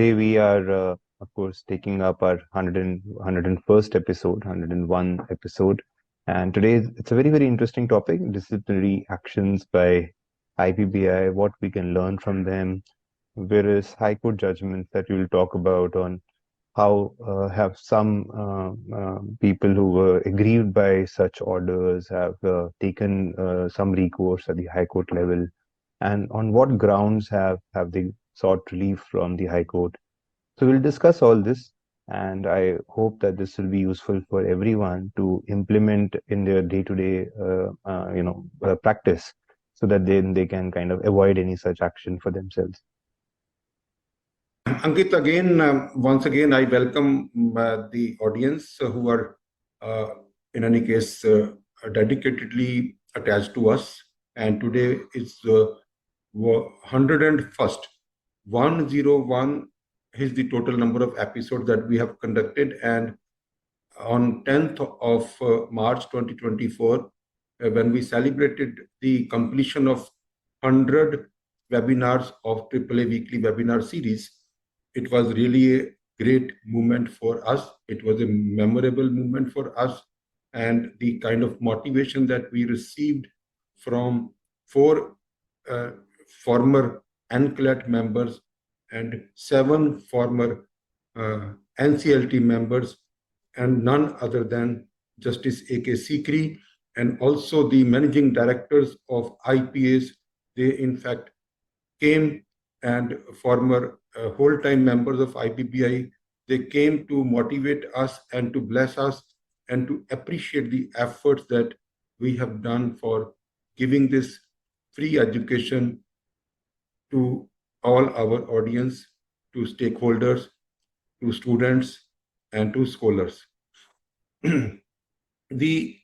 today we are, of course, taking up our 101st episode, 101 episode. And today it's a very, very interesting topic, disciplinary actions by IBBI, what we can learn from them, various high court judgments that we will talk about on how have some people who were aggrieved by such orders have taken some recourse at the high court level, and on what grounds have they sought relief from the high court. So we'll discuss all this, and I hope that this will be useful for everyone to implement in their day-to-day practice, so that then they can kind of avoid any such action for themselves. Ankit, again, once again, I welcome the audience who are, in any case, dedicatedly attached to us. And today is the 101st. 101 is the total number of episodes that we have conducted. And on 10th of March 2024, when we celebrated the completion of 100 webinars of AAA weekly webinar series, it was really a great moment for us. It was a memorable moment for us, and the kind of motivation that we received from 4 former NCLAT members and 7 former NCLT members, and none other than Justice 𝐲𝐸𝐬𝐜𝐬 and also the managing directors of IPAs. They in fact came, and former whole-time members of IBBI, they came to motivate us and to bless us and to appreciate the efforts that we have done for giving this free education to all our audience, to stakeholders, to students, and to scholars. The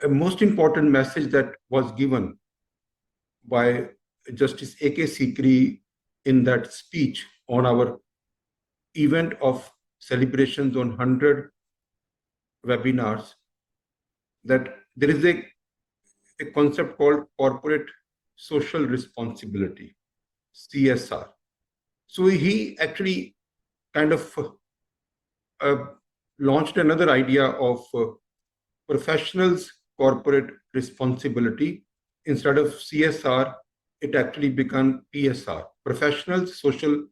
most important message that was given by Justice 𝐲𝐸𝐬𝐜𝐬 in that speech on our event of celebrations on 100 webinars, that there is a concept called corporate social responsibility, CSR. So he actually kind of launched another idea of professionals' corporate responsibility. Instead of CSR, it actually became PSR, professionals' social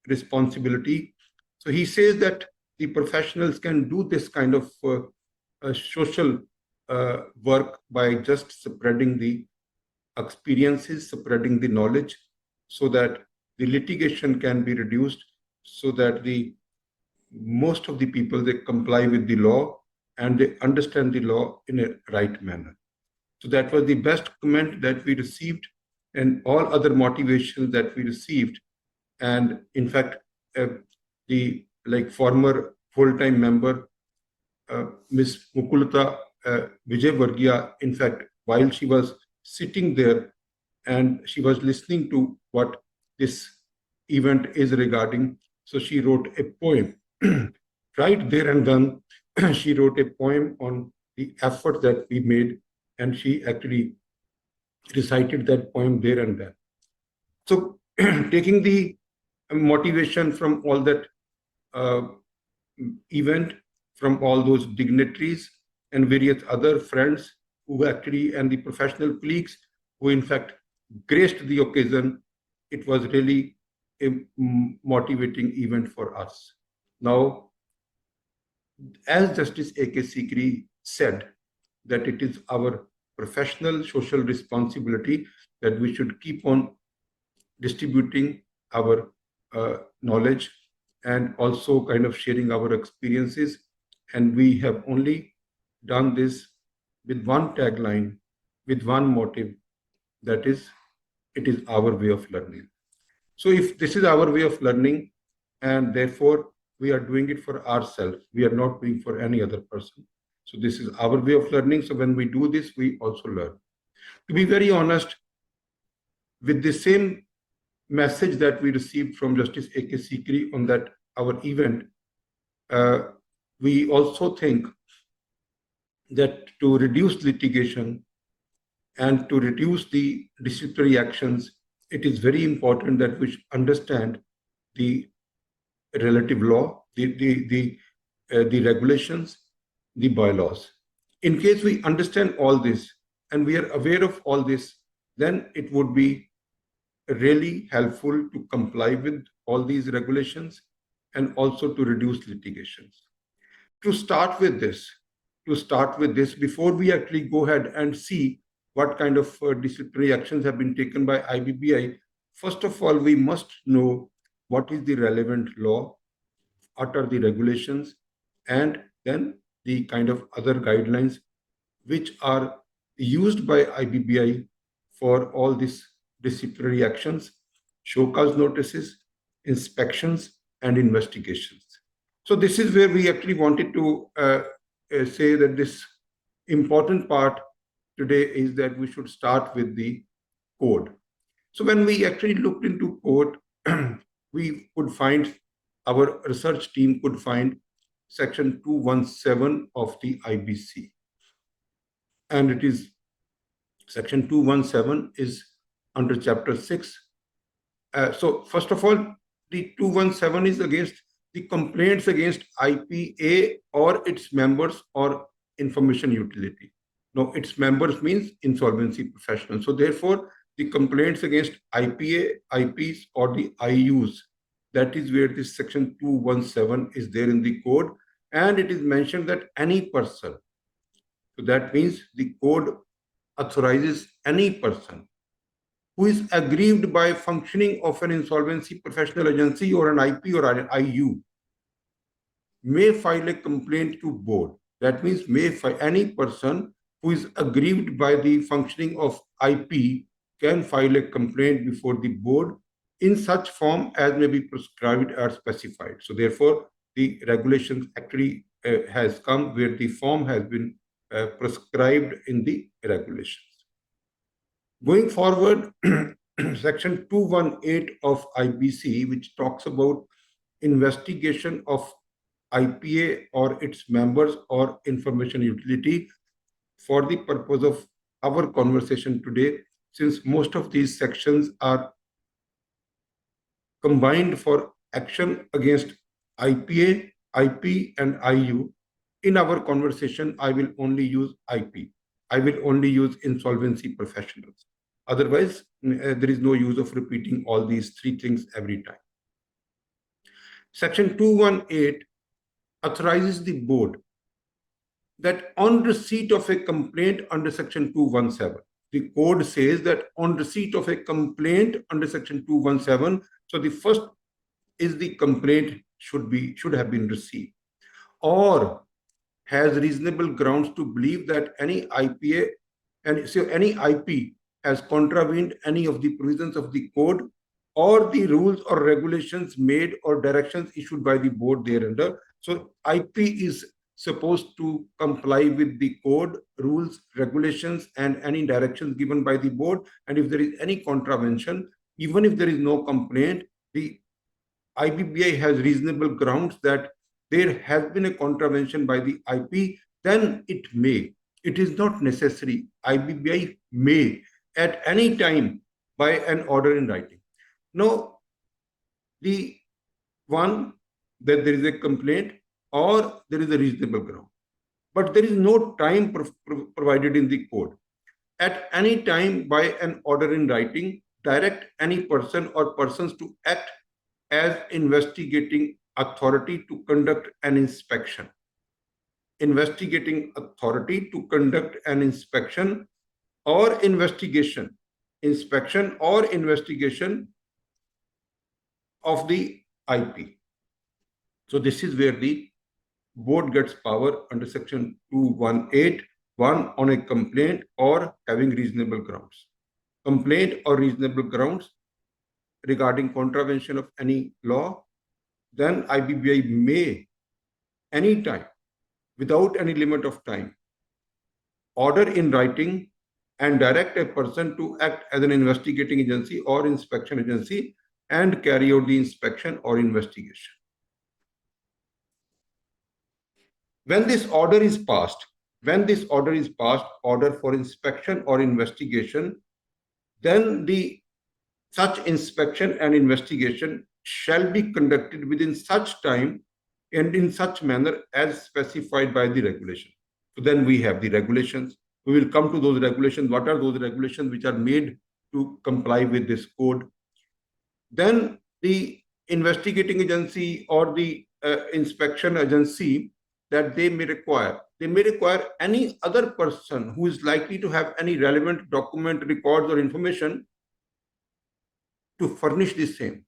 responsibility. So he says that the professionals can do this kind of social work by just spreading the experiences, spreading the knowledge, so that the litigation can be reduced, so that the most of the people, they comply with the law and they understand the law in a right manner. So that was the best comment that we received, and all other motivations that we received. And in fact, the former full-time member, Ms. Mukulata Vijayvargiya, in fact, while she was sitting there and she was listening to what this event is regarding, so she wrote a poem. Right there and then, she wrote a poem on the effort that we made, and she actually recited that poem there and then. So taking the motivation from all that event, from all those dignitaries and various other friends who actually, and the professional colleagues who in fact graced the occasion, it was really a motivating event for us. Now, as Justice 𝐲𝐸𝐜𝐬𝐜 said, that it is our professional social responsibility that we should keep on distributing our knowledge and also kind of sharing our experiences. And we have only done this with one tagline, with one motive, that is, it is our way of learning. So if this is our way of learning, and therefore we are doing it for ourselves, we are not doing for any other person. So this is our way of learning. So when we do this, we also learn. To be very honest, with the same message that we received from Justice 𝐲𝐸𝐜𝐬𝐜 on that our event, we also think that to reduce litigation and to reduce the disciplinary actions, it is very important that we should understand the relative law, the regulations, the bylaws. In case we understand all this and we are aware of all this, then it would be really helpful to comply with all these regulations and also to reduce litigations. To start with this, before we actually go ahead and see what kind of disciplinary actions have been taken by IBBI, first of all, we must know what is the relevant law, what are the regulations, and then the kind of other guidelines which are used by IBBI for all these disciplinary actions, show cause notices, inspections, and investigations. So this is where we actually wanted to say that this important part today is that we should start with the code. So when we actually looked into code, we could find, our research team could find section 217 of the IBC. And it is section 217 is under chapter 6. So first of all, the 217 is against the complaints against IPA or its members or information utility. Now, its members means insolvency professionals. So therefore, the complaints against IPA, IPs, or the IUs, that is where this section 217 is there in the code. And it is mentioned that any person, so that means the code authorizes any person who is aggrieved by functioning of an insolvency professional agency or an IP or an IU may file a complaint to board. That means any person who is aggrieved by the functioning of IP can file a complaint before the board in such form as may be prescribed or specified. So therefore, the regulations actually has come where the form has been prescribed in the regulations. Going forward, section 218 of IBC, which talks about investigation of IPA or its members or information utility, for the purpose of our conversation today, since most of these sections are combined for action against IPA, IP, and IU, in our conversation, I will only use IP. I will only use insolvency professionals. Otherwise, there is no use of repeating all these three things every time. Section 218 authorizes the board that on receipt of a complaint under section 217, the code says that on receipt of a complaint under section 217, so the first is the complaint should have been received, or has reasonable grounds to believe that any IPA and so any IP has contravened any of the provisions of the code or the rules or regulations made or directions issued by the board thereunder. So IP is supposed to comply with the code, rules, regulations, and any directions given by the board. And if there is any contravention, even if there is no complaint, the IBBI has reasonable grounds that there has been a contravention by the IP, then it may. It is not necessary. IBBI may at any time by an order in writing. Now, the one that there is a complaint or there is a reasonable ground, but there is no time provided in the code. At any time by an order in writing, direct any person or persons to act as investigating authority to conduct an inspection. Investigating authority to conduct an inspection or investigation, inspection or investigation of the IP. So this is where the board gets power under section 218, one on a complaint or having reasonable grounds. Complaint or reasonable grounds regarding contravention of any law, then IBBI may anytime, without any limit of time, order in writing and direct a person to act as an investigating agency or inspection agency and carry out the inspection or investigation. When this order is passed, order for inspection or investigation, then the such inspection and investigation shall be conducted within such time and in such manner as specified by the regulation. So then we have the regulations. We will come to those regulations. What are those regulations which are made to comply with this code? Then the investigating agency or the inspection agency that they may require any other person who is likely to have any relevant document, records, or information to furnish the same.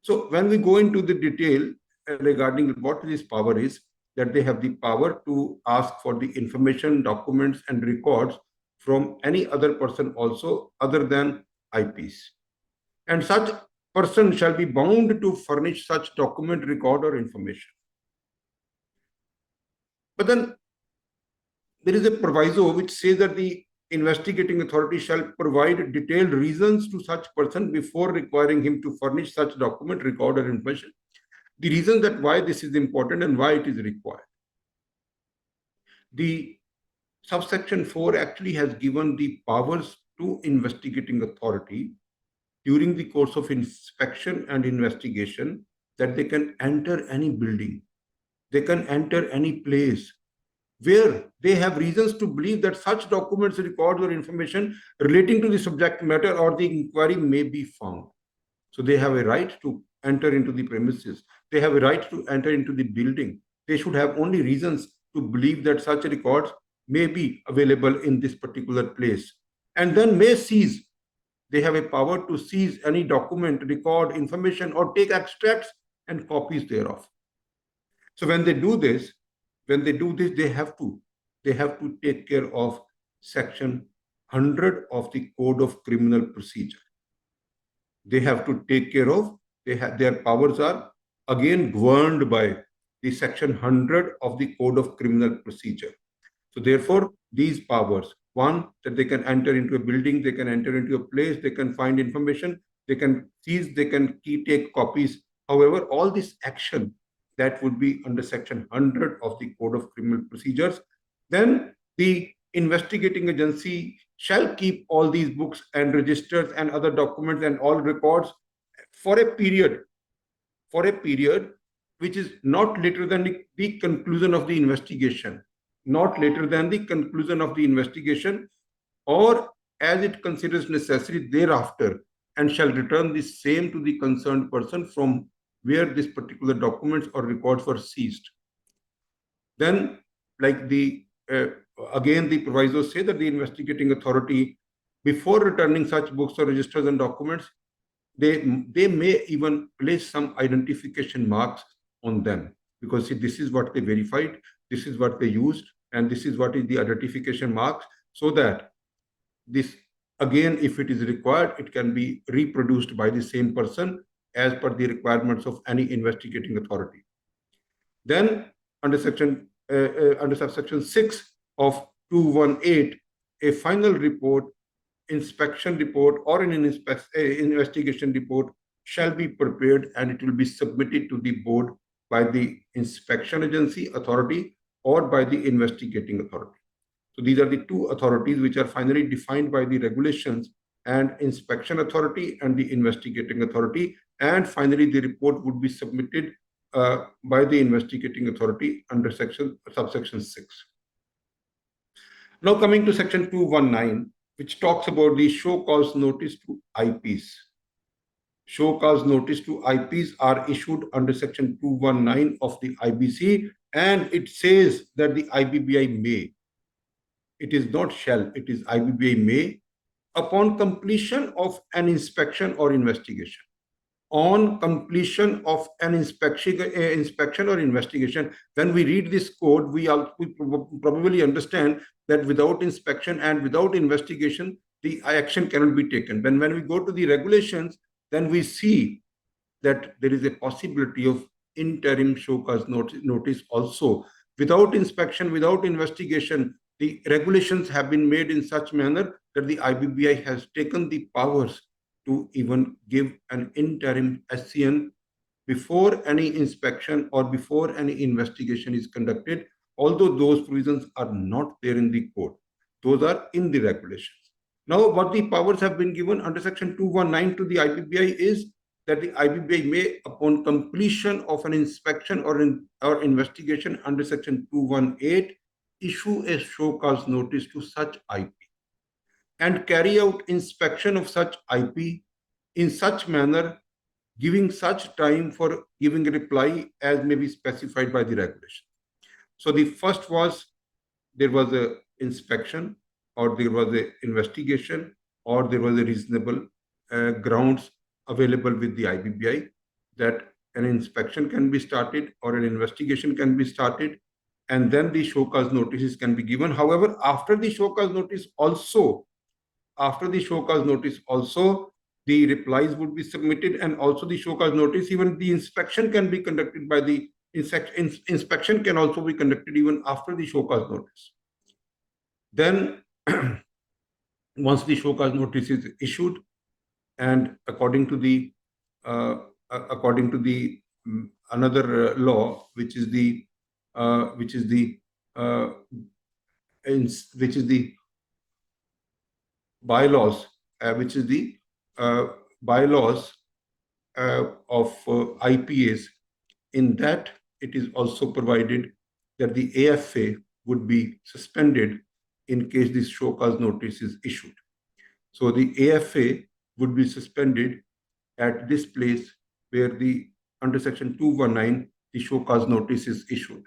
So when we go into the detail regarding what this power is, that they have the power to ask for the information, documents, and records from any other person also other than IPs. And such person shall be bound to furnish such document, record, or information. But then there is a proviso which says that the investigating authority shall provide detailed reasons to such person before requiring him to furnish such document, record, or information. The reason that why this is important and why it is required. The subsection 4 actually has given the powers to investigating authority during the course of inspection and investigation that they can enter any building, they can enter any place where they have reasons to believe that such documents, records, or information relating to the subject matter or the inquiry may be found. So they have a right to enter into the premises. They have a right to enter into the building. They should have only reasons to believe that such records may be available in this particular place, and then may seize. They have a power to seize any document, record, information, or take extracts and copies thereof. So when they do this, they have to take care of section 100 of the Code of Criminal Procedure. They have to take care of, their powers are again governed by the section 100 of the Code of Criminal Procedure. So therefore, these powers, one, that they can enter into a building, they can enter into a place, they can find information, they can seize, they can take copies. However, all this action that would be under section 100 of the Code of Criminal Procedures, then the investigating agency shall keep all these books and registers and other documents and all records for a period which is not later than the conclusion of the investigation, not later than the conclusion of the investigation, or as it considers necessary thereafter, and shall return the same to the concerned person from where this particular documents or records were seized. Then, like again, the provisos say that the investigating authority, before returning such books or registers and documents, they may even place some identification marks on them, because see, this is what they verified, this is what they used, and this is what is the identification marks, so that this, again, if it is required, it can be reproduced by the same person as per the requirements of any investigating authority. Then under subsection 6 of 218, a final report, inspection report, or an investigation report shall be prepared, and it will be submitted to the board by the inspection agency authority or by the investigating authority. So these are the two authorities which are finally defined by the regulations, and inspection authority and the investigating authority. And finally, the report would be submitted by the investigating authority under subsection 6. Now coming to section 219, which talks about the show cause notice to IPs. Show cause notice to IPs are issued under section 219 of the IBC, and it says that the IBBI may. It is not shall, it is IBBI may, upon completion of an inspection or investigation. On completion of an inspection or investigation, when we read this code, we probably understand that without inspection and without investigation, the action cannot be taken. When we go to the regulations, then we see that there is a possibility of interim show cause notice also. Without inspection, without investigation, the regulations have been made in such manner that the IBBI has taken the powers to even give an interim SCN before any inspection or before any investigation is conducted, although those provisions are not there in the code. Those are in the regulations. Now, what the powers have been given under Section 219 to the IBBI is that the IBBI may, upon completion of an inspection or investigation under Section 218, issue a show cause notice to such IP and carry out inspection of such IP in such manner, giving such time for giving a reply as may be specified by the regulation. So the first was there was a inspection, or there was a investigation, or there was a reasonable grounds available with the IBBI that an inspection can be started or an investigation can be started, and then the show cause notices can be given. However, after the show cause notice also, the replies would be submitted, and also the show cause notice, even the inspection can be conducted by the inspection can also be conducted even after the show cause notice. Then once the show cause notice is issued, and according to the another law, which is the bylaws, of IPAs. In that, it is also provided that the AFA would be suspended in case this show cause notice is issued. So the AFA would be suspended at this place where under Section 219, the show cause notice is issued.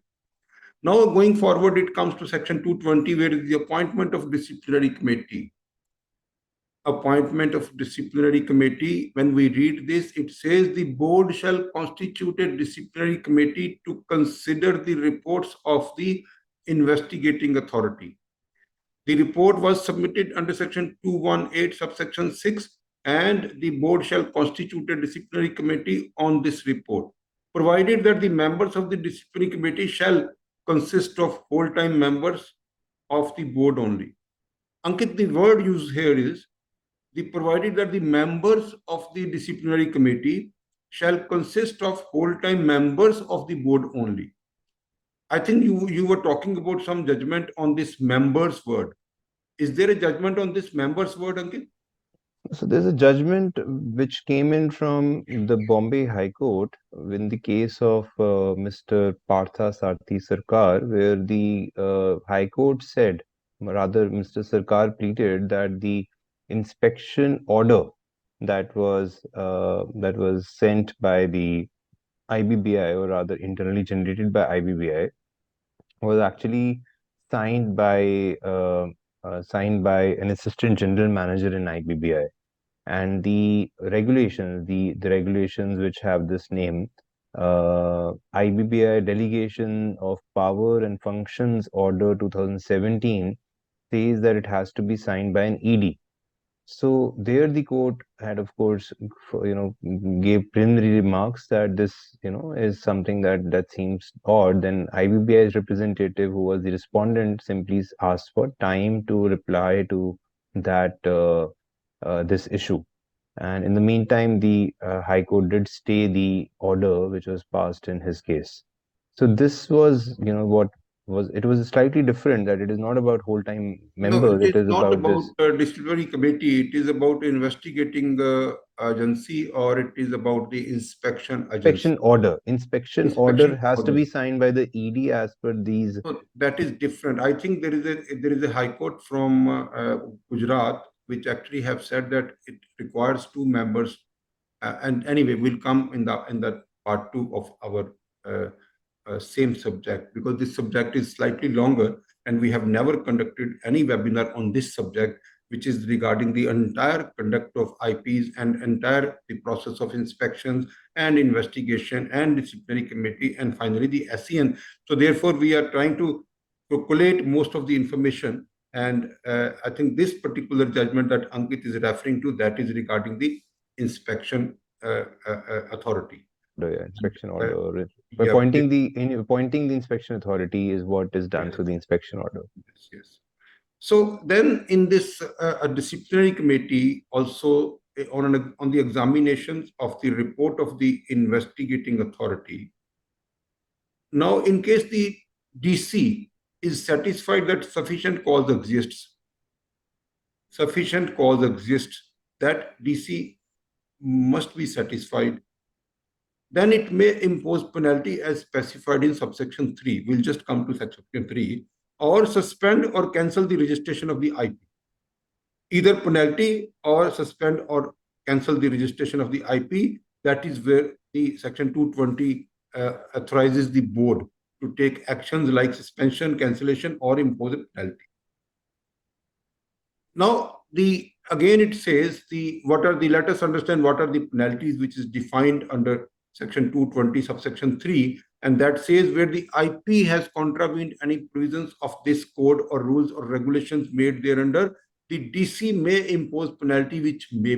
Now, going forward, it comes to Section 220, where is the appointment of disciplinary committee. Appointment of disciplinary committee, when we read this, it says the board shall constitute a disciplinary committee to consider the reports of the investigating authority. The report was submitted under Section 218, subsection 6, and the board shall constitute a disciplinary committee on this report, provided that the members of the disciplinary committee shall consist of whole-time members of the board only. Ankit, the word used here is provided that the members of the disciplinary committee shall consist of whole-time members of the board only. I think you were talking about some judgment on this members word. Is there a judgment on this members word, Ankit? So there's a judgment which came in from the Bombay High Court in the case of Mr. Partha Sarthi Sarkar, where the High Court said, rather Mr. Sarkar pleaded that the inspection order that was sent by the IBBI, or rather internally generated by IBBI, was actually signed by an assistant general manager in IBBI. And the regulations which have this name, IBBI Delegation of Power and Functions Order 2017, says that it has to be signed by an ED. So there the court had, of course, gave preliminary remarks that this, is something that seems odd. Then IBBI's representative, who was the respondent, simply asked for time to reply to that this issue. And in the meantime, the High Court did stay the order which was passed in his case. So this was, it was slightly different, that it is not about whole-time members. It is not about about this disciplinary committee. It is about investigating agency, or it is about the inspection agency. Inspection order has to be signed by the ED as per these. So that is different. I think there is a High Court from Gujarat which actually have said that it requires 2 members. And anyway, we'll come in that part 2 of our same subject, because this subject is slightly longer, and we have never conducted any webinar on this subject, which is regarding the entire conduct of IPs and the process of inspections and investigation and disciplinary committee, and finally the SEN. So therefore, we are trying to collate most of the information, and I think this particular judgment that Ankit is referring to, that is regarding the inspection authority. Inspection order. By appointing the inspection authority is what is done through the inspection order. Yes. So then, in this disciplinary committee, also on the examinations of the report of the investigating authority. Now, in case the DC is satisfied that sufficient cause exists, sufficient cause exists that DC must be satisfied, then it may impose penalty as specified in subsection 3. We'll just come to subsection 3, or suspend or cancel the registration of the IP. Either penalty or suspend or cancel the registration of the IP. That is where the section 220 authorizes the board to take actions like suspension, cancellation, or impose a penalty. Now, again it says let us understand what are the penalties which is defined under section 220 subsection 3, and that says where the IP has contravened any provisions of this code or rules or regulations made thereunder, the DC may impose penalty which may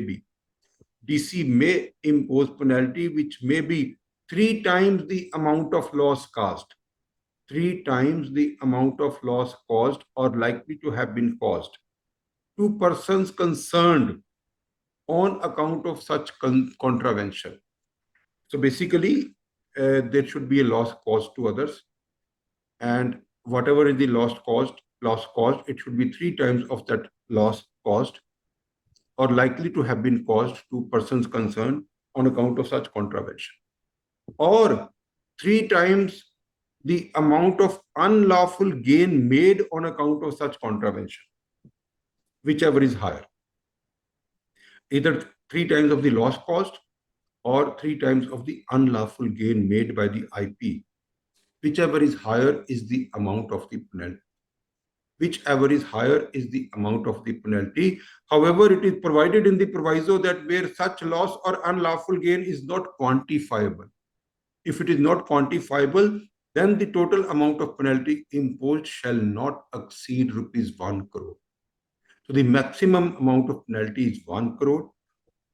be 3 times the amount of loss caused. 3 times the amount of loss caused or likely to have been caused to persons concerned on account of such contravention. So basically, there should be a loss caused to others, and whatever is the loss caused, it should be 3 times of that loss caused or likely to have been caused to persons concerned on account of such contravention, or 3 times the amount of unlawful gain made on account of such contravention, whichever is higher. Either 3 times of the loss caused or 3 times of the unlawful gain made by the IP. Whichever is higher is the amount of the penalty. Whichever is higher is the amount of the penalty. However, it is provided in the proviso that where such loss or unlawful gain is not quantifiable. If it is not quantifiable, then the total amount of penalty imposed shall not exceed ₹1 crore. So the maximum amount of penalty is 1 crore,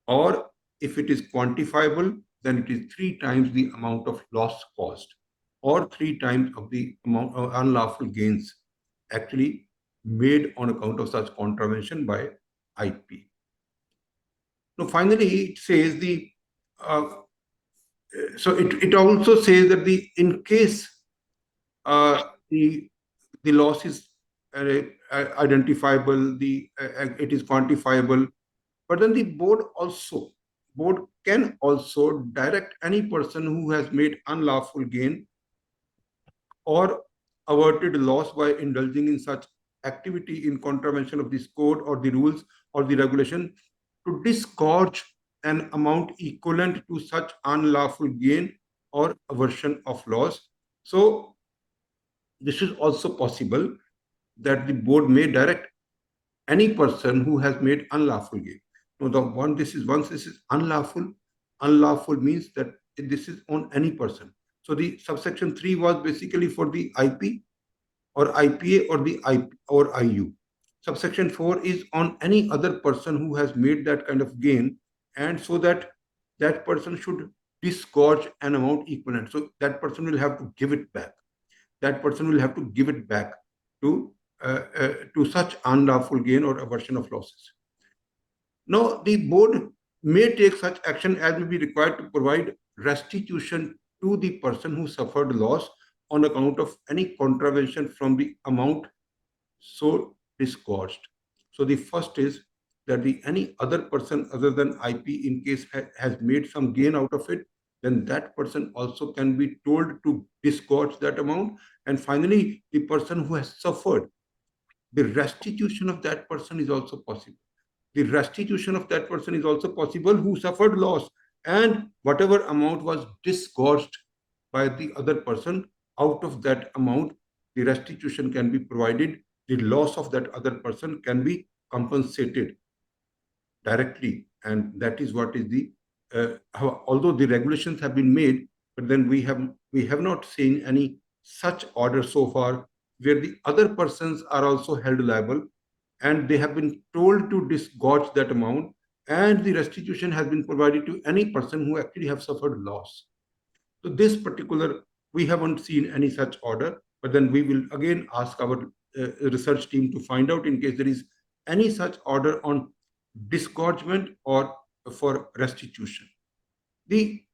or if it is quantifiable, then it is 3 times the amount of loss caused, or 3 times of the amount of unlawful gains actually made on account of such contravention by IP. Now, finally, it says it also says that in case the loss is identifiable, it is quantifiable, but then the board can also direct any person who has made unlawful gain or averted loss by indulging in such activity in contravention of this code or the rules or the regulation to disgorge an amount equivalent to such unlawful gain or aversion of loss. So this is also possible that the board may direct any person who has made unlawful gain. Now, once this is unlawful, unlawful means that this is on any person. So the subsection 3 was basically for the IP or IPA or the IP or IU. Subsection 4 is on any other person who has made that kind of gain, and so that person should disgorge an amount equivalent. So that person will have to give it back. That person will have to give it back to such unlawful gain or aversion of losses. Now, the board may take such action as may be required to provide restitution to the person who suffered loss on account of any contravention from the amount so disgorged. So the first is that any other person other than IP, in case has made some gain out of it, then that person also can be told to disgorge that amount. And finally, the person who has suffered, the restitution of that person is also possible. The restitution of that person is also possible who suffered loss, and whatever amount was disgorged by the other person, out of that amount, the restitution can be provided. The loss of that other person can be compensated directly, and that is what is the although the regulations have been made, but then we have not seen any such order so far where the other persons are also held liable and they have been told to disgorge that amount, and the restitution has been provided to any person who actually have suffered loss. So this particular, we haven't seen any such order, but then we will again ask our research team to find out in case there is any such order on disgorgement or for restitution. The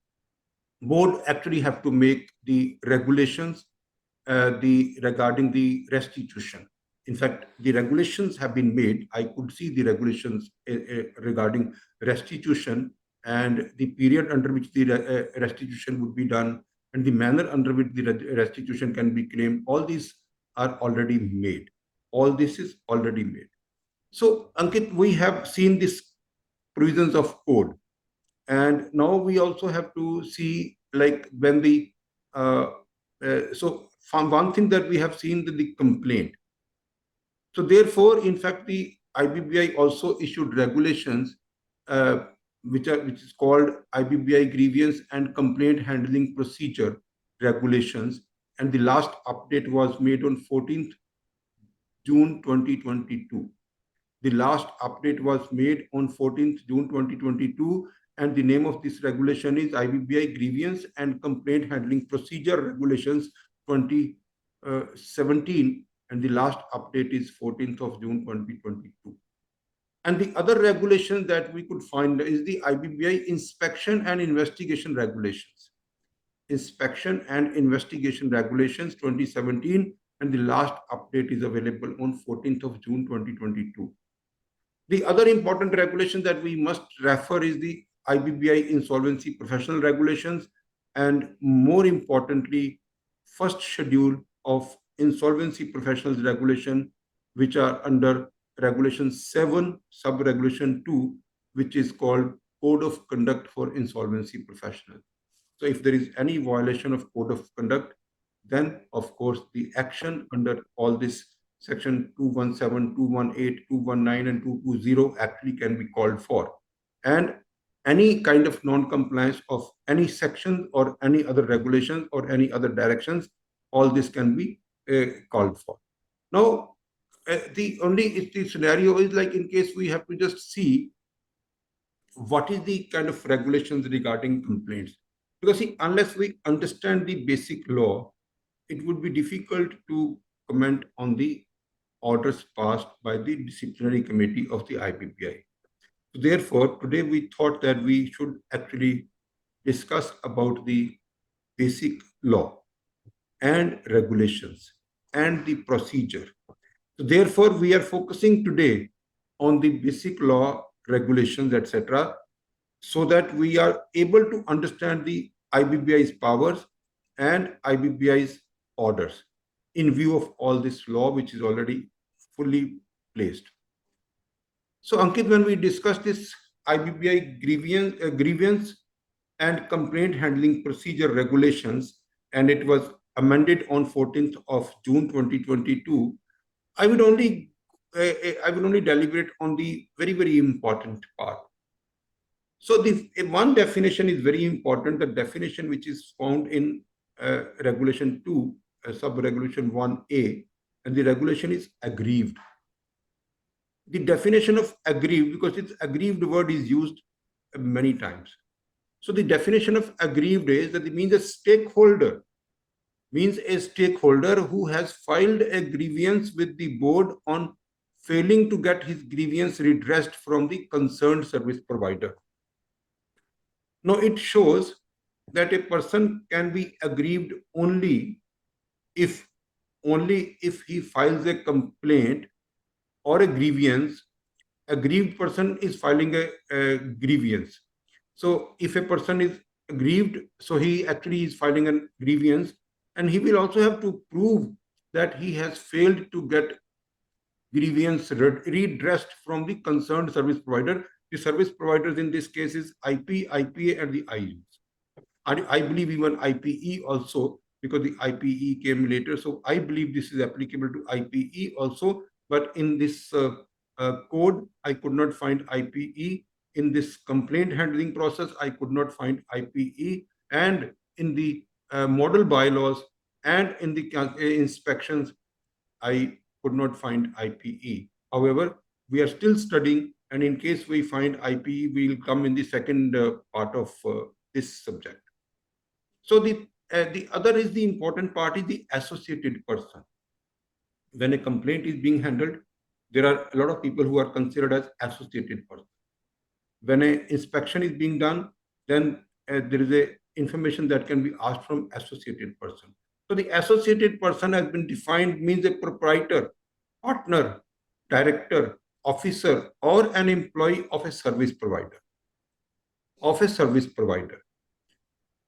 board actually have to make the regulations regarding the restitution. In fact, the regulations have been made. I could see the regulations regarding restitution and the period under which the restitution would be done and the manner under which the restitution can be claimed. All these are already made. All this is already made. So, Ankit, we have seen these provisions of code, and now we also have to see, like, when the so from one thing that we have seen, the complaint. So therefore, in fact, the IBBI also issued regulations, which is called IBBI Grievance and Complaint Handling Procedure Regulations, and the last update was made on 14th June 2022. The last update was made on 14th June 2022, and the name of this regulation is IBBI Grievance and Complaint Handling Procedure Regulations 2017, and the last update is 14th of June 2022. And the other regulation that we could find is the IBBI Inspection and Investigation Regulations. Inspection and Investigation Regulations 2017, and the last update is available on 14th of June 2022. The other important regulation that we must refer is the IBBI Insolvency Professional Regulations, and more importantly, first schedule of Insolvency Professionals Regulation, which are under Regulation 7, Sub-Regulation 2, which is called Code of Conduct for Insolvency Professionals. So if there is any violation of Code of Conduct, then of course the action under all this Section 217, 218, 219, and 220 actually can be called for. And any kind of non-compliance of any section or any other regulations or any other directions, all this can be called for. Now, the scenario is, like, in case we have to just see what is the kind of regulations regarding complaints. Because see, unless we understand the basic law, it would be difficult to comment on the orders passed by the Disciplinary Committee of the IBBI. So therefore, today we thought that we should actually discuss about the basic law and regulations and the procedure. So therefore, we are focusing today on the basic law, regulations, etc., so that we are able to understand the IBBI's powers and IBBI's orders in view of all this law, which is already fully placed. So, Ankit, when we discussed this IBBI grievance and complaint handling procedure regulations, and it was amended on 14th of June 2022, I would only deliberate on the very, very important part. So the one definition is very important, the definition which is found in Regulation 2, Sub-Regulation 1A, and the regulation is aggrieved. The definition of aggrieved, because it's aggrieved word is used many times. So the definition of aggrieved is that it means a stakeholder who has filed a grievance with the board on failing to get his grievance redressed from the concerned service provider. Now it shows that a person can be aggrieved only if he files a complaint or a grievance. Aggrieved person is filing a grievance. So if a person is aggrieved, so he actually is filing a grievance, and he will also have to prove that he has failed to get grievance redressed from the concerned service provider. The service providers in this case is IP, IPA, and the IUs. I believe even IPE also, because the IPE came later. So I believe this is applicable to IPE also. But in this code, I could not find IPE. In this complaint handling process, I could not find IPE. And in the model bylaws and in the inspections, I could not find IPE. However, we are still studying, and in case we find IPE, we will come in the second part of this subject. So the other is the important part is the associated person. When a complaint is being handled, there are a lot of people who are considered as associated person. When an inspection is being done, then there is a information that can be asked from associated person. So the associated person has been defined, means a proprietor partner, director, officer, or an employee of a service provider.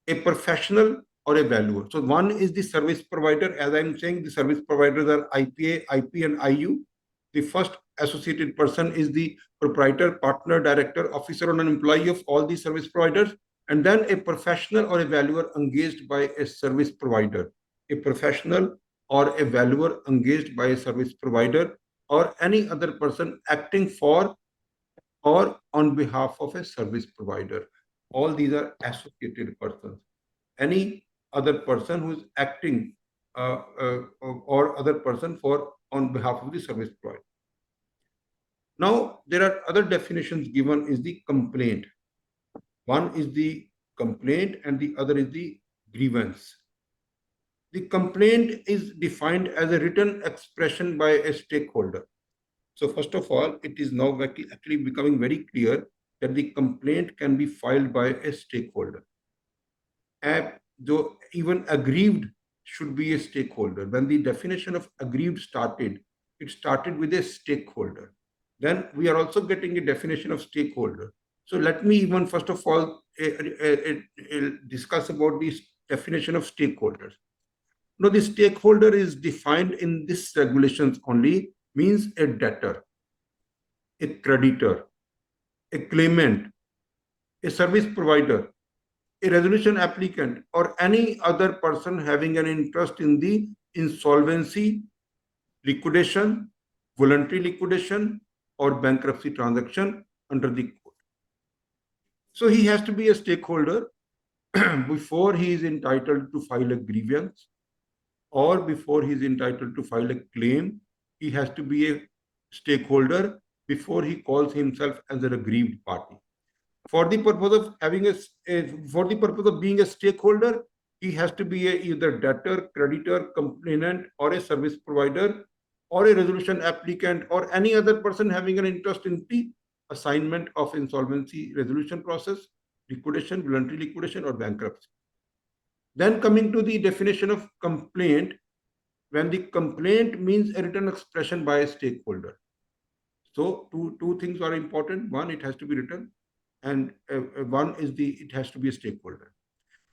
A professional or a valuer. So one is the service provider. As I'm saying, the service providers are IPA, IP, and IU. The first associated person is the proprietor, partner, director, officer, or an employee of all these service providers. And then a professional or a valuer engaged by a service provider. A professional or a valuer engaged by a service provider or any other person acting for or on behalf of a service provider. All these are associated persons. Any other person who is acting or other person for on behalf of the service provider. Now, there are other definitions given is the complaint. One is the complaint and the other is the grievance. The complaint is defined as a written expression by a stakeholder. So first of all, it is now actually becoming very clear that the complaint can be filed by a stakeholder. Though even aggrieved should be a stakeholder. When the definition of aggrieved started, it started with a stakeholder. Then we are also getting a definition of stakeholder. So let me even first of all discuss about the definition of stakeholders. Now, the stakeholder is defined in this regulations only, means a debtor, a creditor, a claimant, a service provider, a resolution applicant, or any other person having an interest in the insolvency, liquidation, voluntary liquidation, or bankruptcy transaction under the code. So he has to be a stakeholder before he is entitled to file a grievance, or before he is entitled to file a claim. He has to be a stakeholder before he calls himself as an aggrieved party. For the purpose of having for the purpose of being a stakeholder, he has to be either debtor, creditor, complainant, or a service provider, or a resolution applicant, or any other person having an interest in the assignment of insolvency resolution process, liquidation, voluntary liquidation, or bankruptcy. Then coming to the definition of complaint, when the complaint means a written expression by a stakeholder. So two things are important. One, it has to be written, and one is it has to be a stakeholder.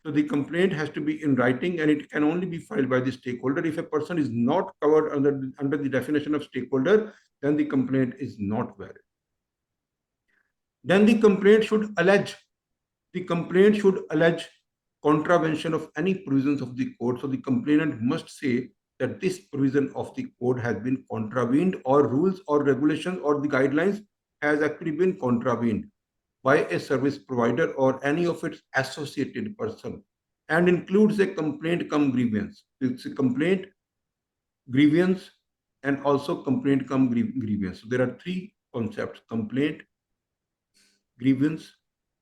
So the complaint has to be in writing, and it can only be filed by the stakeholder. If a person is not covered under the definition of stakeholder, then the complaint is not valid. Then the complaint should allege contravention of any provisions of the code. So the complainant must say that this provision of the code has been contravened, or rules or regulations or the guidelines has actually been contravened by a service provider or any of its associated person, and includes a complaint cum grievance. It's a complaint, grievance, and also complaint cum grievance. So there are three concepts: complaint, grievance,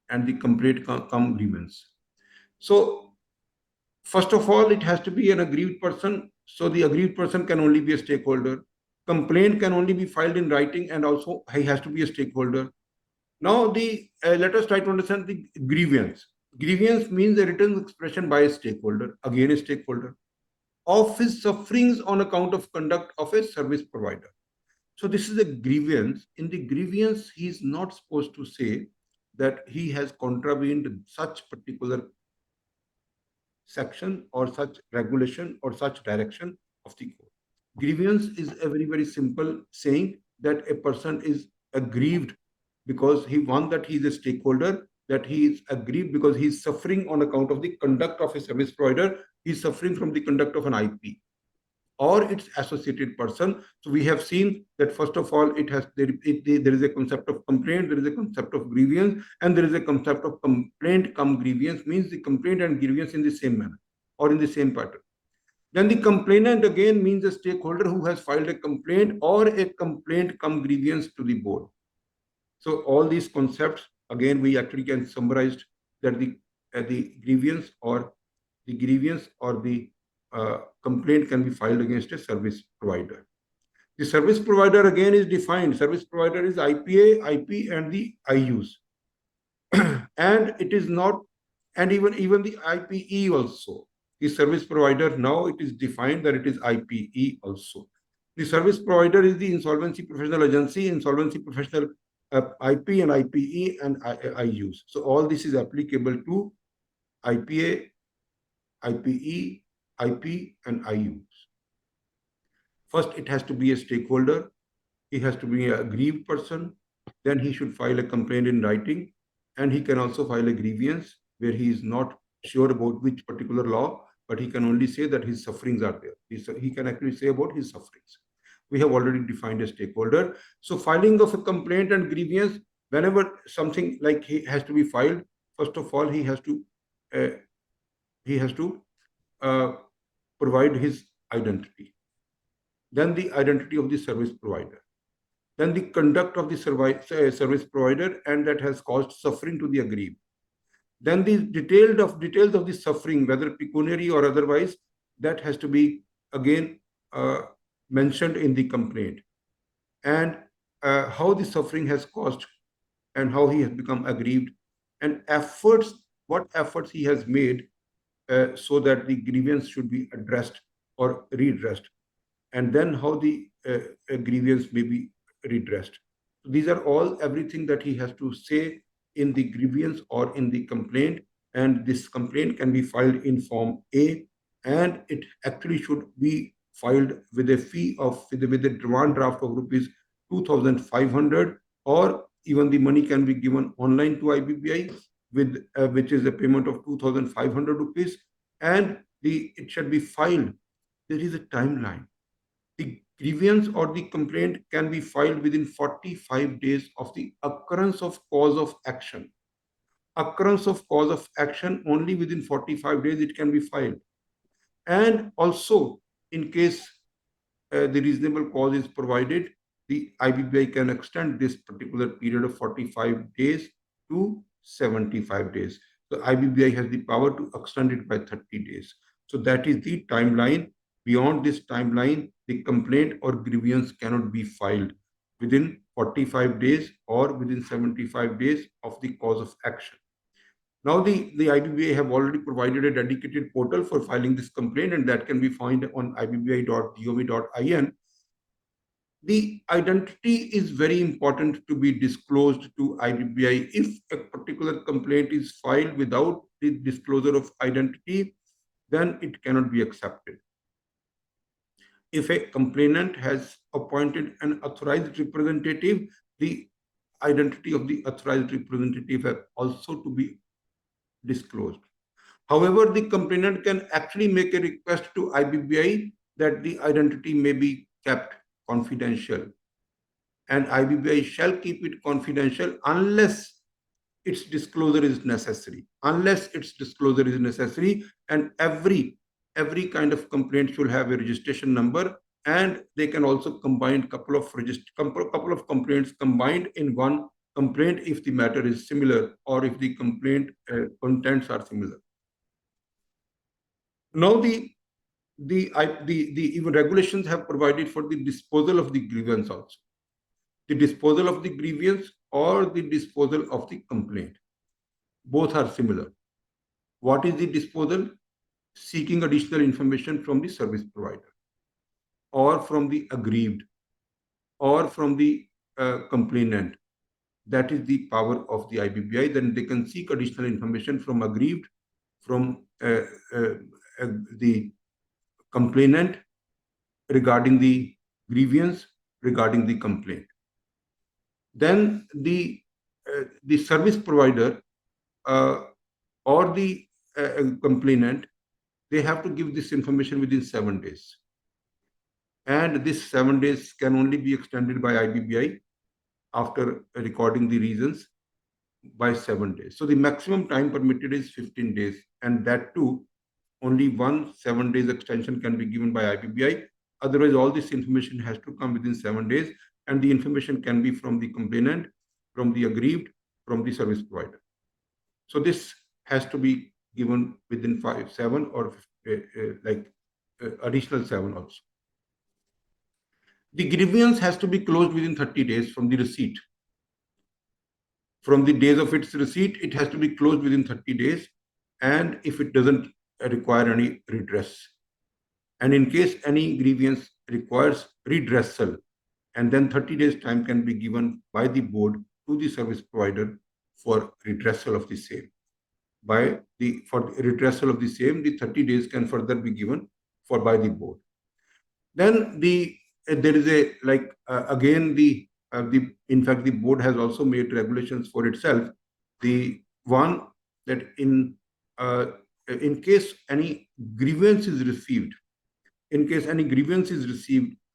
and the complaint cum grievance. So first of all, it has to be an aggrieved person. So the aggrieved person can only be a stakeholder. Complaint can only be filed in writing, and also he has to be a stakeholder. Now, let us try to understand the grievance. Grievance means a written expression by a stakeholder, again a stakeholder, of his sufferings on account of conduct of a service provider. So this is a grievance. In the grievance, he is not supposed to say that he has contravened such particular section or such regulation or such direction of the code. Grievance is a very, very simple saying that a person is aggrieved because he is a stakeholder, that he is aggrieved because he is suffering on account of the conduct of a service provider. He is suffering from the conduct of an IP or its associated person. So we have seen that first of all, there is a concept of complaint, there is a concept of grievance, and there is a concept of complaint cum grievance, means the complaint and grievance in the same manner or in the same pattern. Then the complainant again means a stakeholder who has filed a complaint or a complaint cum grievance to the board. So all these concepts, again, we actually can summarize that the grievance or the complaint can be filed against a service provider. The service provider again is defined. Service provider is IPA, IP, and the IUs. And it is not, and even the IPE also. The service provider, now it is defined that it is IPE also. The service provider is the Insolvency Professional Agency, Insolvency Professional IP and IPE and IUs. So all this is applicable to IPA, IPE, IP and IUs. First, it has to be a stakeholder. He has to be an aggrieved person. Then he should file a complaint in writing. And he can also file a grievance where he is not sure about which particular law, but he can only say that his sufferings are there. He can actually say about his sufferings. We have already defined a stakeholder. So filing of a complaint and grievance, whenever something like he has to be filed, first of all, he has to provide his identity. Then the identity of the service provider. Then the conduct of the service provider, and that has caused suffering to the aggrieved. Then the details of the suffering, whether pecuniary or otherwise, that has to be again mentioned in the complaint. And how the suffering has caused and how he has become aggrieved, and what efforts he has made so that the grievance should be addressed or redressed, and then how the grievance may be redressed. These are all everything that he has to say in the grievance or in the complaint, and this complaint can be filed in Form A, and it actually should be filed with a fee of with a demand draft of rupees 2,500, or even the money can be given online to IBBI with which is a payment of 2,500 rupees, and it should be filed. There is a timeline. The grievance or the complaint can be filed within 45 days of the occurrence of cause of action. Occurrence of cause of action, only within 45 days it can be filed. And also, in case the reasonable cause is provided, the IBBI can extend this particular period of 45 days to 75 days. So IBBI has the power to extend it by 30 days. So that is the timeline. Beyond this timeline, the complaint or grievance cannot be filed within 45 days or within 75 days of the cause of action. Now, the IBBI have already provided a dedicated portal for filing this complaint, and that can be found on ibbi.gov.in. The identity is very important to be disclosed to IBBI. If a particular complaint is filed without the disclosure of identity, then it cannot be accepted. If a complainant has appointed an authorized representative, the identity of the authorized representative has also to be disclosed. However, the complainant can actually make a request to IBBI that the identity may be kept confidential, and IBBI shall keep it confidential unless its disclosure is necessary. Unless its disclosure is necessary, and every kind of complaint should have a registration number, and they can also combine couple of complaints combined in one complaint if the matter is similar or if the complaint contents are similar. Now the even regulations have provided for the disposal of the grievance also. The disposal of the grievance or the disposal of the complaint. Both are similar. What is the disposal? Seeking additional information from the service provider or from the aggrieved or from the complainant. That is the power of the IBBI. Then they can seek additional information from aggrieved, from the complainant regarding the grievance, regarding the complaint. Then the service provider or the complainant, they have to give this information within 7 days. And this 7 days can only be extended by IBBI after recording the reasons by 7 days. So the maximum time permitted is 15 days, and that too, only one 7 days extension can be given by IBBI. Otherwise, all this information has to come within 7 days, and the information can be from the complainant, from the aggrieved, from the service provider. So this has to be given within 5, 7, or additional 7 also. The grievance has to be closed within 30 days from the receipt. From the days of its receipt, it has to be closed within 30 days, and if it doesn't require any redress. And in case any grievance requires redressal, and then 30 days time can be given by the board to the service provider for redressal of the same. For the redressal of the same, the 30 days can further be given by the board. Then there is a again the in fact the board has also made regulations for itself. The one that in case any grievance is received,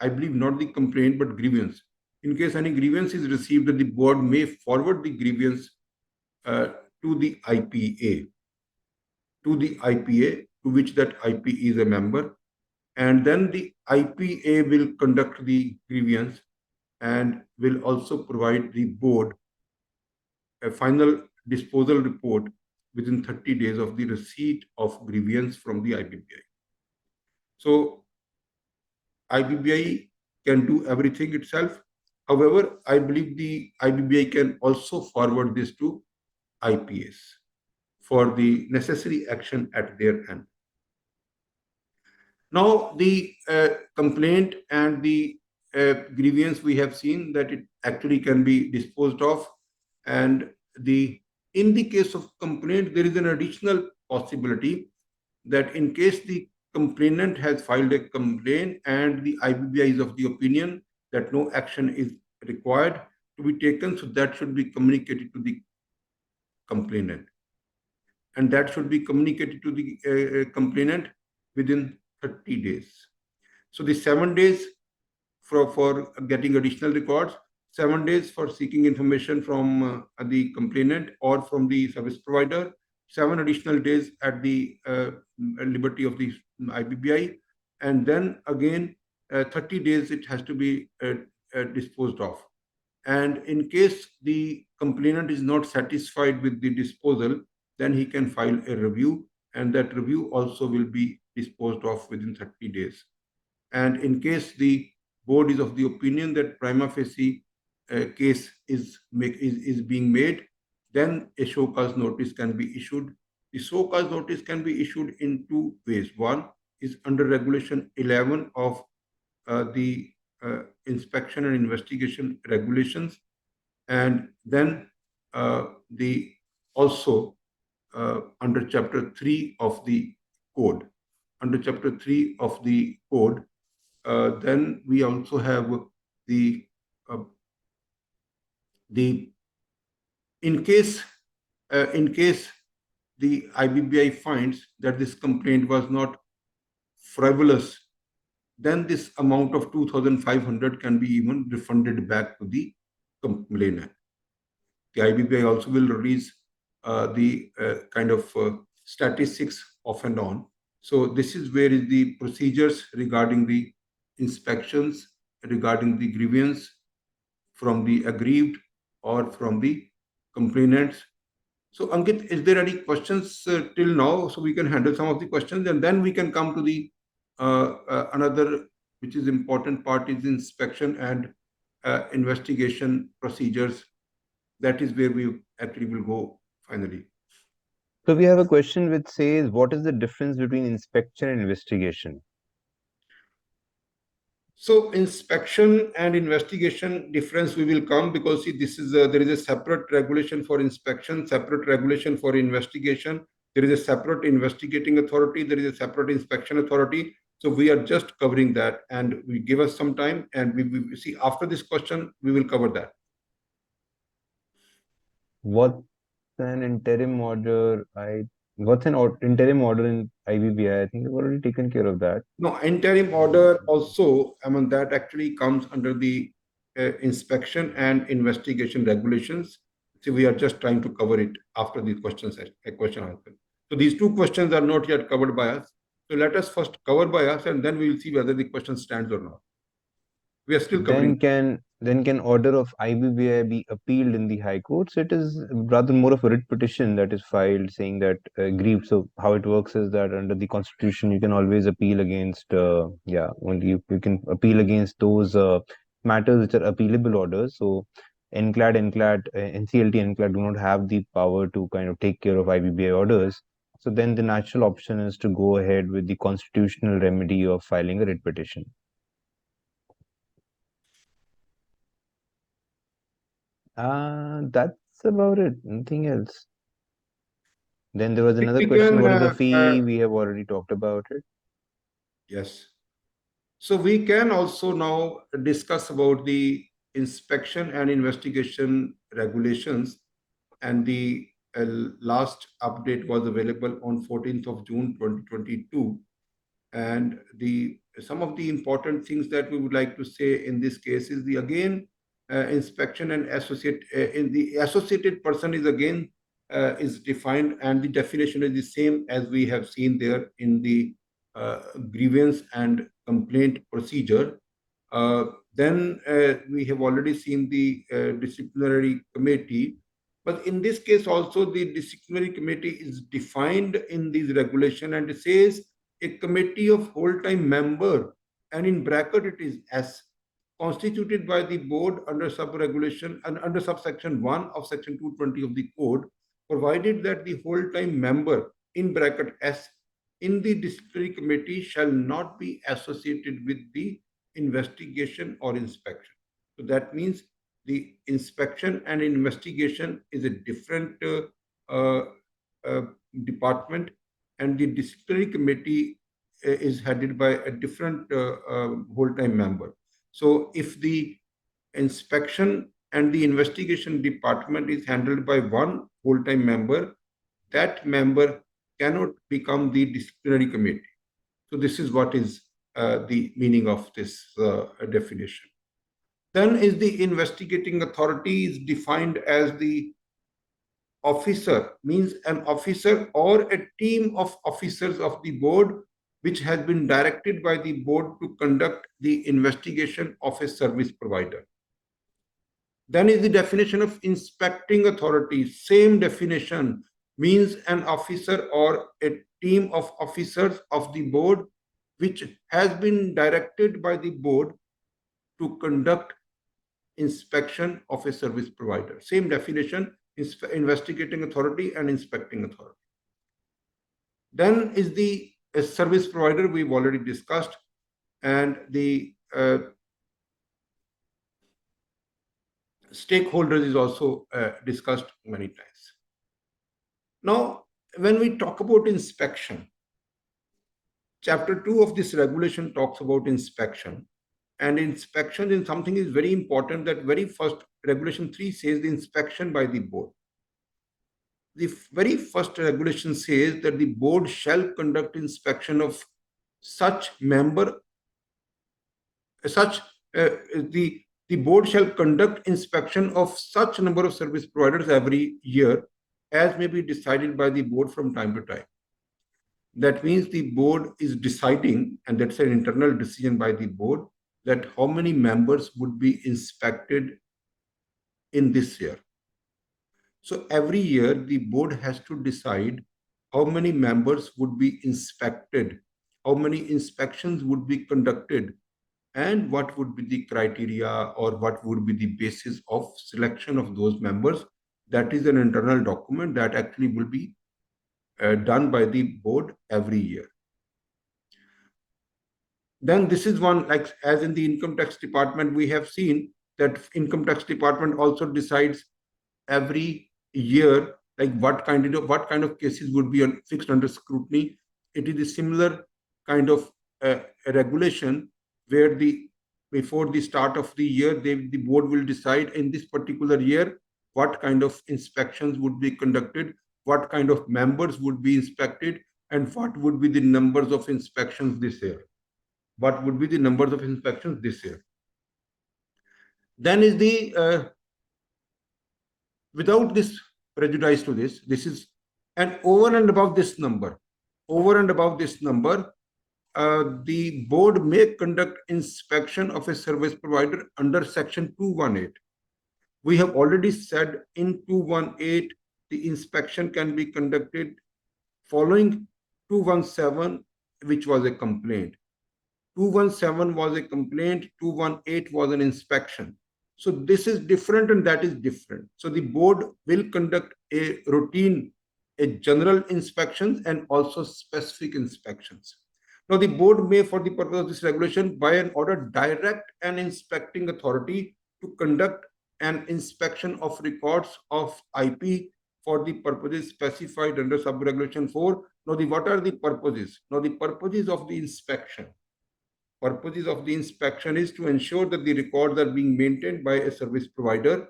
I believe not the complaint but grievance. In case any grievance is received, the board may forward the grievance to the IPA, to which that IPA is a member, and then the IPA will conduct the grievance and will also provide the board a final disposal report within 30 days of the receipt of grievance from the IBBI. So IBBI can do everything itself. However, I believe the IBBI can also forward this to IPS for the necessary action at their end. Now, the complaint and the grievance, we have seen that it actually can be disposed of. And in the case of complaint, there is an additional possibility that in case the complainant has filed a complaint and the IBBI is of the opinion that no action is required to be taken, so that should be communicated to the complainant. And that should be communicated to the complainant within 30 days. So the 7 days for getting additional records, 7 days for seeking information from the complainant or from the service provider, 7 additional days at the liberty of the IBBI, and then again 30 days it has to be disposed of. And in case the complainant is not satisfied with the disposal, then he can file a review, and that review also will be disposed of within 30 days. And in case the board is of the opinion that prima facie case is being made, then a show cause notice can be issued. The show cause notice can be issued in 2 ways. One is under Regulation 11 of the Inspection and Investigation Regulations, and then also under Chapter 3 of the Code. Under Chapter 3 of the Code, then we also have in case the IBBI finds that this complaint was not frivolous, then this amount of 2,500 can be even refunded back to the complainant. The IBBI also will release the kind of statistics off and on. So this is where is the procedures regarding the inspections, regarding the grievance from the aggrieved or from the complainants. So Ankit, is there any questions till now? So we can handle some of the questions, and then we can come to the another, which is important part, is inspection and investigation procedures. That is where we actually will go finally. So we have a question which says, what is the difference between inspection and investigation? So inspection and investigation difference we will come, because see, this is there is a separate regulation for inspection, separate regulation for investigation. There is a separate investigating authority. There is a separate inspection authority. So we are just covering that, and we give us some time, and we see after this question we will cover that. What's an interim order? What's an interim order in IBBI? I think we've already taken care of that. No, interim order also, I mean, that actually comes under the inspection and investigation regulations. So we are just trying to cover it after the question answer. So these 2 questions are not yet covered by us. So let us first cover by us, and then we will see whether the question stands or not. We are still covering. Then can order of IBBI be appealed in the High Court? So it is rather more of a writ petition that is filed saying that aggrieved. So how it works is that under the Constitution, you can always appeal against, only you can appeal against those matters which are appealable orders. So NCLAT, NCLT, NCLAT do not have the power to kind of take care of IBBI orders. So then the natural option is to go ahead with the constitutional remedy of filing a writ petition. That's about it. Nothing else. Then there was another We question. can, What is the fee? We have already talked about it. yes. So we can also now discuss about the inspection and investigation regulations, and the last update was available on 14th of June 2022. And the some of the important things that we would like to say in this case is the again inspection and associate in the associated person is again is defined, and the definition is the same as we have seen there in the grievance and complaint procedure. Then we have already seen the disciplinary committee, but in this case also the disciplinary committee is defined in this regulation, and it says a committee of whole-time member, and in bracket it is S, constituted by the board under sub-regulation and under subsection 1 of section 220 of the code, provided that the whole-time member in bracket S in the disciplinary committee shall not be associated with the investigation or inspection. So that means the inspection and investigation is a different uh, uh, department, and the disciplinary committee is headed by a different whole-time member. So if the inspection and the investigation department is handled by one whole-time member, that member cannot become the disciplinary committee. So this is what is the meaning of this definition. Then is the investigating authority is defined as the officer, means an officer or a team of officers of the board which has been directed by the board to conduct the investigation of a service provider. Then is the definition of inspecting authority. Same definition, means an officer or a team of officers of the board which has been directed by the board to conduct inspection of a service provider. Same definition, investigating authority and inspecting authority. Then is the service provider we've already discussed, and the stakeholders is also discussed many times. Now, when we talk about inspection, chapter 2 of this regulation talks about inspection. And inspection in something is very important. That very first regulation 3 says the inspection by the board. The very first regulation says that the board shall conduct inspection of such member, the board shall conduct inspection of such number of service providers every year as may be decided by the board from time to time. That means the board is deciding, and that's an internal decision by the board, that how many members would be inspected in this year. So every year the board has to decide how many members would be inspected, how many inspections would be conducted, and what would be the criteria or what would be the basis of selection of those members. That is an internal document that actually will be done by the board every year. Then this is one, like as in the income tax department, we have seen that income tax department also decides every year like what kind of cases would be fixed under scrutiny. It is a similar kind of a regulation where before the start of the year, the board will decide in this particular year what kind of inspections would be conducted, what kind of members would be inspected, and what would be the numbers of inspections this year. What would be the numbers of inspections this year? Then is the without this prejudice to this is, and over and above this number, the board may conduct inspection of a service provider under section 218. We have already said in 218 the inspection can be conducted following 217, which was a complaint. 217 was a complaint, 218 was an inspection. So this is different and that is different. So the board will conduct a routine, a general inspections and also specific inspections. Now the board may, for the purpose of this regulation, by an order, direct an inspecting authority to conduct an inspection of records of IP for the purposes specified under sub-regulation 4. Now, what are the purposes? Now, the purposes of the inspection. Purposes of the inspection is to ensure that the records are being maintained by a service provider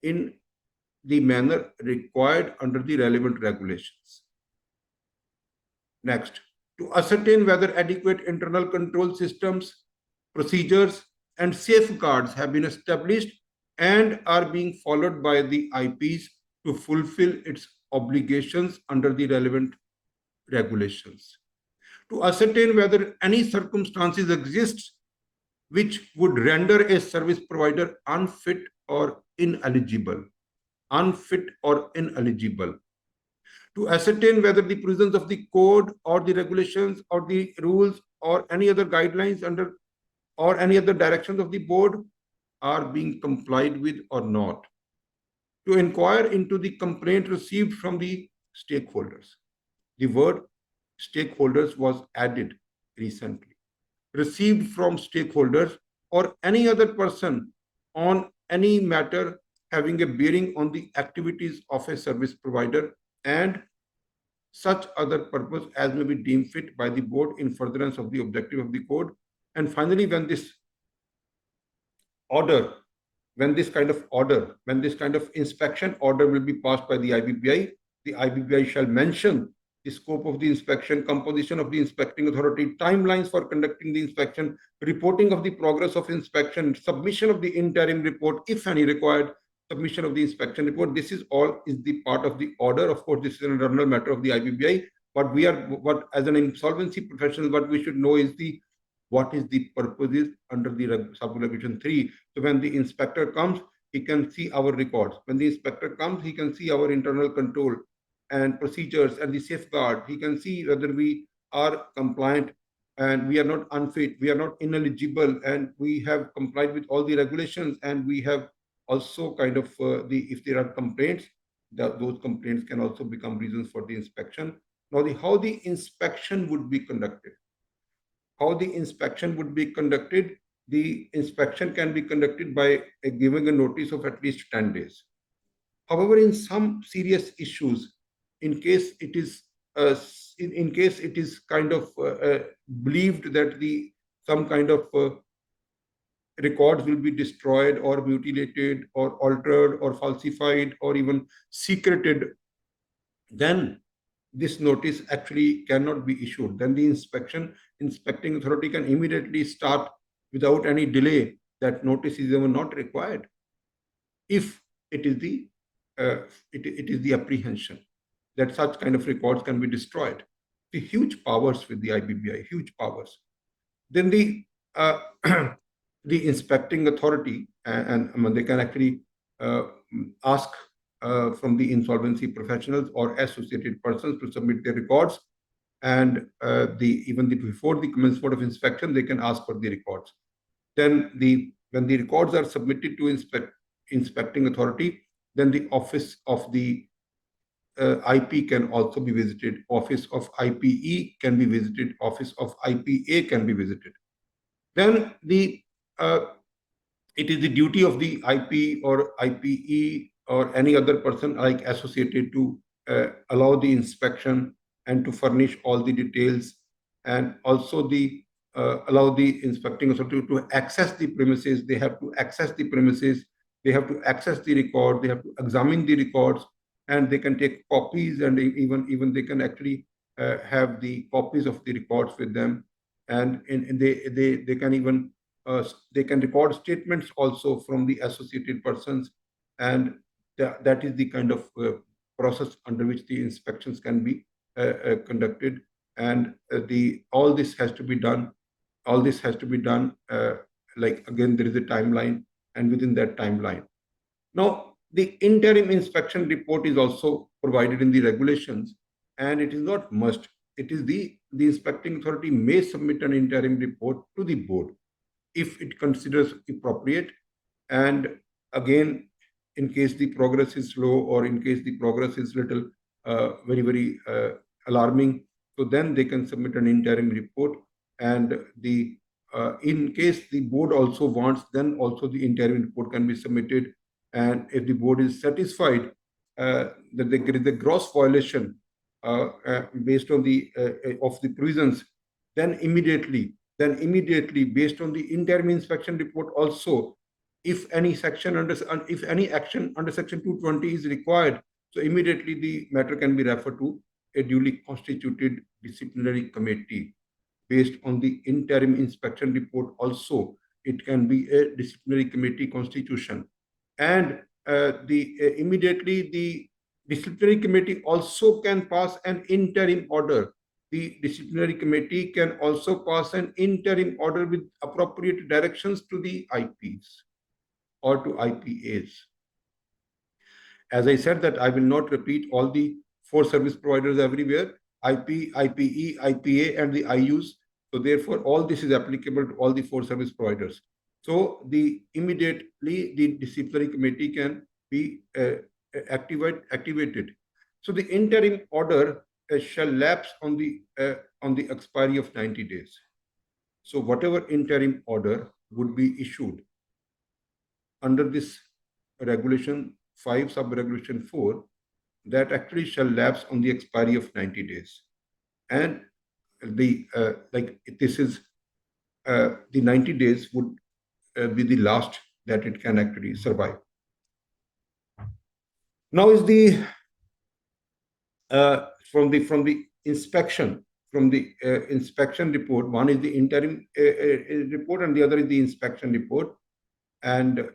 in the manner required under the relevant regulations. Next, to ascertain whether adequate internal control systems, procedures, and safeguards have been established and are being followed by the IPs to fulfill its obligations under the relevant regulations. To ascertain whether any circumstances exist which would render a service provider unfit or ineligible. Unfit or ineligible. To ascertain whether the provisions of the code or the regulations or the rules or any other guidelines under or any other directions of the board are being complied with or not. To inquire into the complaint received from the stakeholders. The word stakeholders was added recently. Received from stakeholders or any other person on any matter having a bearing on the activities of a service provider and such other purpose as may be deemed fit by the board in furtherance of the objective of the code. And finally, when this kind of inspection order will be passed by the IBBI shall mention the scope of the inspection, composition of the inspecting authority, timelines for conducting the inspection, reporting of the progress of inspection, submission of the interim report, if any required, submission of the inspection report. This is all the part of the order. Of course, this is an internal matter of the IBBI, but as an insolvency professional, what we should know is what is the purposes under the sub-regulation 3. So when the inspector comes, he can see our records. When the inspector comes, he can see our internal control and procedures and the safeguard. He can see whether we are compliant and we are not unfit, we are not ineligible, and we have complied with all the regulations, and we have also kind of if there are complaints, those complaints can also become reasons for the inspection. Now, how the inspection would be conducted. How the inspection would be conducted? The inspection can be conducted by giving a notice of at least 10 days. However, in some serious issues, in case it is kind of believed that some kind of records will be destroyed or mutilated or altered or falsified or even secreted, then this notice actually cannot be issued. Then the inspecting authority can immediately start without any delay. That notice is even not required if it is the apprehension that such kind of records can be destroyed. The huge powers with the IBBI, huge powers. Then the inspecting authority and they can actually ask from the insolvency professionals or associated persons to submit their records, and before the commencement of inspection, they can ask for the records. Then when the records are submitted to inspecting authority, then the office of the IP can also be visited. Office of IPE can be visited. Office of IPA can be visited. Then it is the duty of the IP or IPE or any other person like associated to allow the inspection and to furnish all the details, and also allow the inspecting authority to access the premises. They have to access the premises. They have to access the record. They have to examine the records, and they can take copies, and even they can actually have the copies of the records with them, and they can even they can record statements also from the associated persons, and that is the kind of process under which the inspections can be conducted. And all this has to be done. All this has to be done. Like again, there is a timeline, and within that timeline. Now, the interim inspection report is also provided in the regulations, and it is not must. It is the inspecting authority may submit an interim report to the board if it considers appropriate. And again, in case the progress is slow or in case the progress is little very alarming, so then they can submit an interim report. And in case the board also wants, then also the interim report can be submitted. and if the board is satisfied that there is a gross violation based on the of the provisions, then immediately based on the interim inspection report also, if any action under section 220 is required, so immediately the matter can be referred to a duly constituted disciplinary committee. Based on the interim inspection report also, it can be a disciplinary committee constitution. And immediately the disciplinary committee also can pass an interim order. The disciplinary committee can also pass an interim order with appropriate directions to the IPs or to IPAs. As I said, that I will not repeat all the 4 service providers everywhere: IP, IPE, IPA, and the IUs. So therefore, all this is applicable to all the 4 service providers. So immediately the disciplinary committee can be activated. So the interim order shall lapse on the expiry of 90 days. So whatever interim order would be issued under this regulation 5, sub-regulation 4, that actually shall lapse on the expiry of 90 days. And the the 90 days would be the last that it can actually survive. Now is the from the inspection report. One is the interim report, and the other is the inspection report. And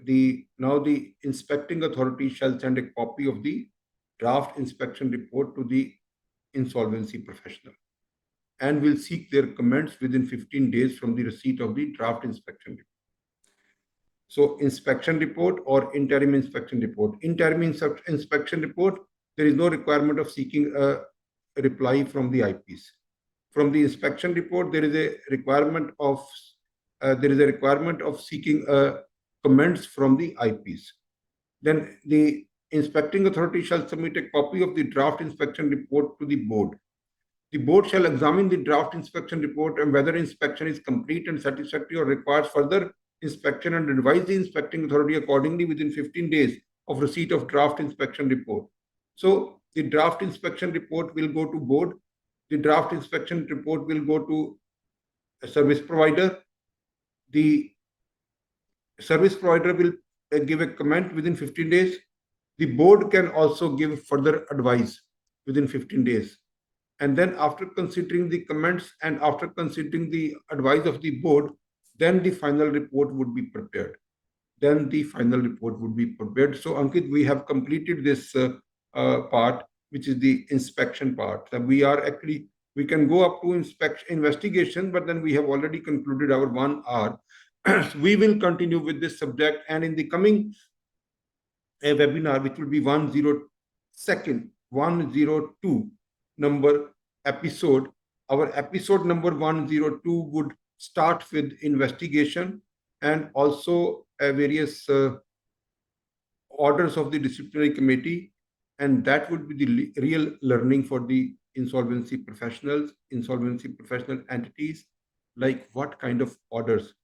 now the inspecting authority shall send a copy of the draft inspection report to the insolvency professional and will seek their comments within 15 days from the receipt of the draft inspection report. So inspection report or interim inspection report. Interim inspection report, there is no requirement of seeking a reply from the IPs. From the inspection report, there is a requirement of seeking comments from the IPs. Then the inspecting authority shall submit a copy of the draft inspection report to the board. The board shall examine the draft inspection report and whether inspection is complete and satisfactory or requires further inspection, and advise the inspecting authority accordingly within 15 days of receipt of draft inspection report. So the draft inspection report will go to board. The draft inspection report will go to a service provider. The service provider will give a comment within 15 days. The board can also give further advice within 15 days. And then after considering the comments and after considering the advice of the board, then the final report would be prepared. So Ankit, we have completed this part, which is the inspection part. That we can go up to investigation, but then we have already concluded our 1 hour. We will continue with this subject, and in the coming webinar, which will be 102 number episode, our episode number 102 would start with investigation and also various orders of the disciplinary committee, and that would be the real learning for the insolvency professional entities, like what kind of orders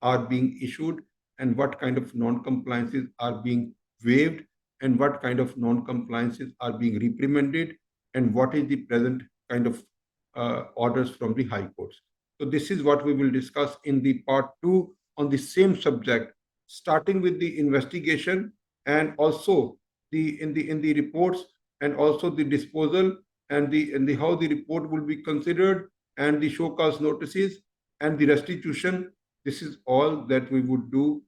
are being issued and what kind of non-compliances are being waived and what kind of non-compliances are being reprimanded and what is the present kind of orders from the high courts. So this is what we will discuss in the part 2 on the same subject, starting with the investigation and also in the reports, and also the disposal and the how the report will be considered, and the show cause notices and the restitution. This is all that we would do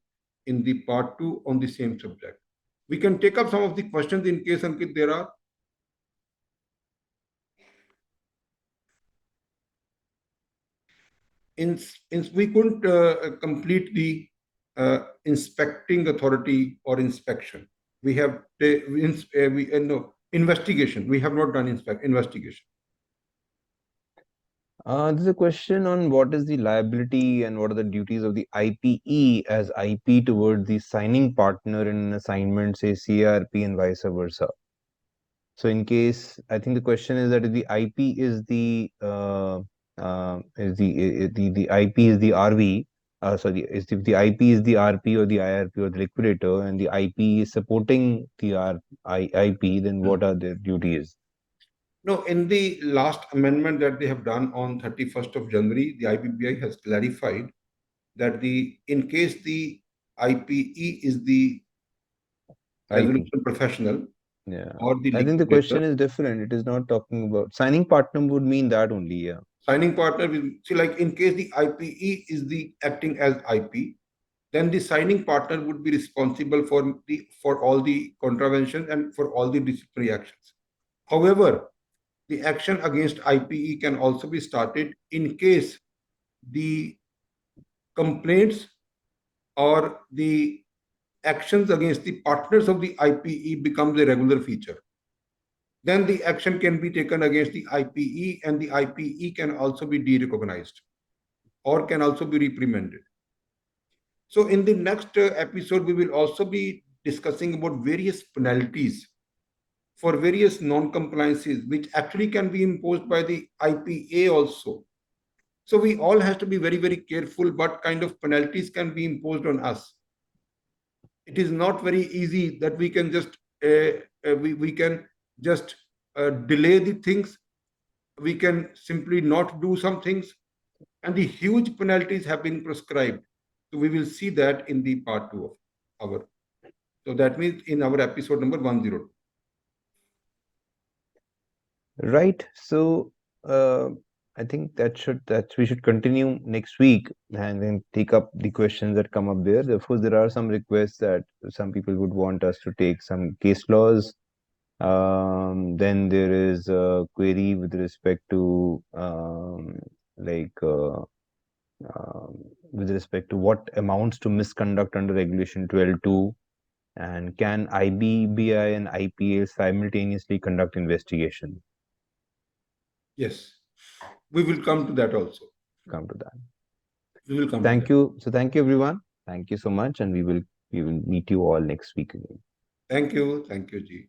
in the part 2 on the same subject. We can take up some of the questions in case, Ankit, there are. We couldn't complete the inspecting authority or inspection. We have investigation. We have not done investigation. There's a question on what is the liability and what are the duties of the IPE as IP towards the signing partner in an assignment, say CRP and vice versa. So in case, I think the question is that if the IP is the IP is the RV, sorry, is if the IP is the RP or the IRP or the liquidator, and the IP is supporting the IP, then what are their duties? No, in the last amendment that they have done on 31st of January, the IBBI has clarified that in case the IPE is the IP. resolution professional Yeah. or the I think the liquidator, question is different. It is not talking about signing partner would mean that only, yeah. signing partner will see, like in case the IPE is the acting as IP, then the signing partner would be responsible for all the contraventions and for all the disciplinary actions. However, the action against IPE can also be started in case the complaints or the actions against the partners of the IPE becomes a regular feature. Then the action can be taken against the IPE, and the IPE can also be de-recognized or can also be reprimanded. So in the next episode, we will also be discussing about various penalties for various non-compliances, which actually can be imposed by the IPA also. So we all have to be very, very careful what kind of penalties can be imposed on us. It is not very easy that we can just we can just delay the things. We can simply not do some things, and the huge penalties have been prescribed. So we will see that in the part 2 of our. So that means in our episode number 102. Right. So I think that we should continue next week and then take up the questions that come up there. Therefore, there are some requests that some people would want us to take some case laws. Then there is a query with respect to like with respect to what amounts to misconduct under Regulation 12.2, and can IBBI and IPA simultaneously conduct investigation? Yes, we will come to that also. Come to that. We will come to Thank that. you. So thank you everyone. Thank you so much, and we will meet you all next week again. Thank you. Thank you, Ji.